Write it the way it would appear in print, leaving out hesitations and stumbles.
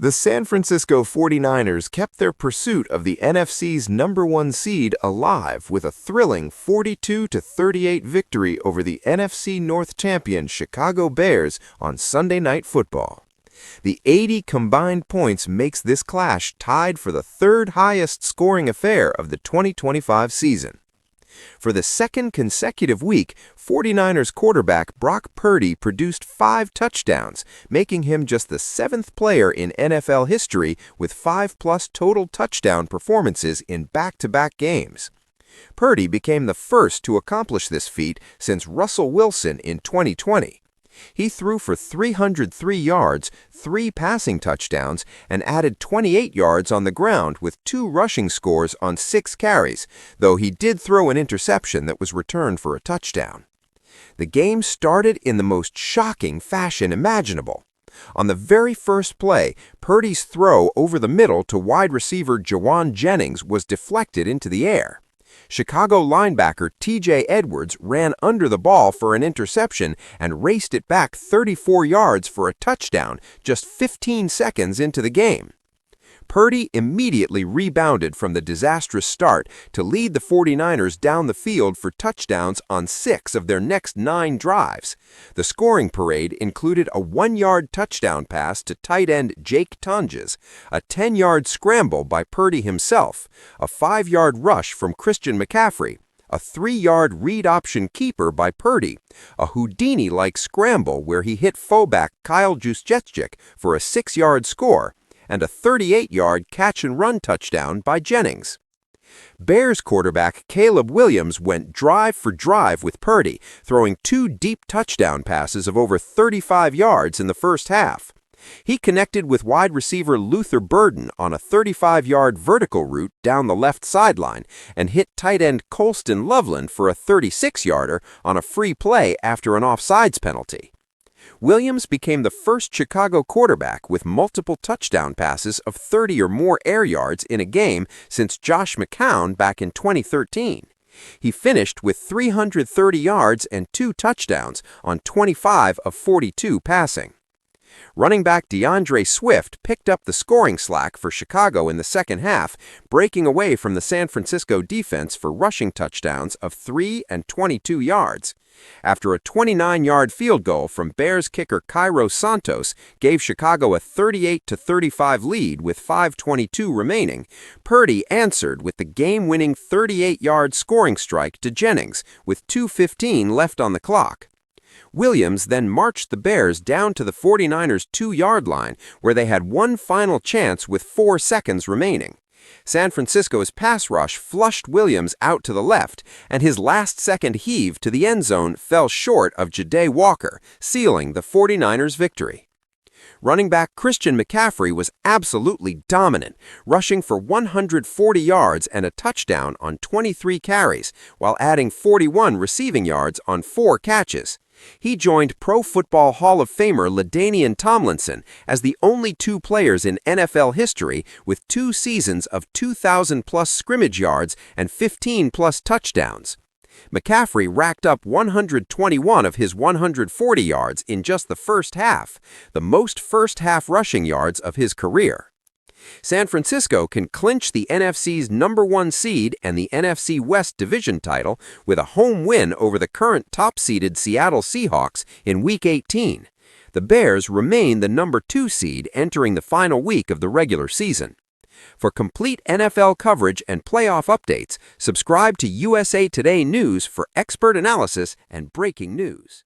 The San Francisco 49ers kept their pursuit of the NFC's #1 seed alive with a thrilling 42-38 victory over the NFC North champion Chicago Bears on Sunday Night Football. The 80 combined points makes this clash tied for the third highest scoring affair of the 2025 season. For the second consecutive week, 49ers quarterback Brock Purdy produced 5 touchdowns, making him just the 7th player in NFL history with 5+ total touchdown performances in back-to-back games. Purdy became the first to accomplish this feat since Russell Wilson in 2020. He threw for 303 yards, 3 passing touchdowns, and added 28 yards on the ground with 2 rushing scores on 6 carries, though he did throw an interception that was returned for a touchdown. The game started in the most shocking fashion imaginable. On the very first play, Purdy's throw over the middle to wide receiver Jauan Jennings was deflected into the air. Chicago linebacker T.J. Edwards ran under the ball for an interception and raced it back 34 yards for a touchdown just 15 seconds into the game. Purdy immediately rebounded from the disastrous start to lead the 49ers down the field for touchdowns on 6 of their next 9 drives. The scoring parade included a 1-yard touchdown pass to tight end Jake Tonjes, a 10-yard scramble by Purdy himself, a 5-yard rush from Christian McCaffrey, a 3-yard read option keeper by Purdy, a Houdini-like scramble where he hit fullback Kyle Juszczyk for a 6-yard score, and a 38-yard catch-and-run touchdown by Jennings. Bears quarterback Caleb Williams went drive for drive with Purdy, throwing 2 deep touchdown passes of over 35 yards in the first half. He connected with wide receiver Luther Burden on a 35-yard vertical route down the left sideline and hit tight end Colston Loveland for a 36-yarder on a free play after an offsides penalty. Williams became the first Chicago quarterback with multiple touchdown passes of 30 or more air yards in a game since Josh McCown back in 2013. He finished with 330 yards and 2 touchdowns on 25 of 42 passing. Running back DeAndre Swift picked up the scoring slack for Chicago in the second half, breaking away from the San Francisco defense for rushing touchdowns of 3 and 22 yards. After a 29-yard field goal from Bears kicker Cairo Santos gave Chicago a 38-35 lead with 5:22 remaining, Purdy answered with the game-winning 38-yard scoring strike to Jennings with 2:15 left on the clock. Williams then marched the Bears down to the 49ers' 2-yard line, where they had one final chance with 4 seconds remaining. San Francisco's pass rush flushed Williams out to the left, and his last-second heave to the end zone fell short of Ja'Day Walker, sealing the 49ers' victory. Running back Christian McCaffrey was absolutely dominant, rushing for 140 yards and a touchdown on 23 carries, while adding 41 receiving yards on 4 catches. He joined Pro Football Hall of Famer LaDainian Tomlinson as the only 2 players in NFL history with 2 seasons of 2,000+ scrimmage yards and 15+ touchdowns. McCaffrey racked up 121 of his 140 yards in just the first half, the most first-half rushing yards of his career. San Francisco can clinch the NFC's #1 seed and the NFC West division title with a home win over the current top-seeded Seattle Seahawks in Week 18. The Bears remain the #2 seed entering the final week of the regular season. For complete NFL coverage and playoff updates, subscribe to USA Today News for expert analysis and breaking news.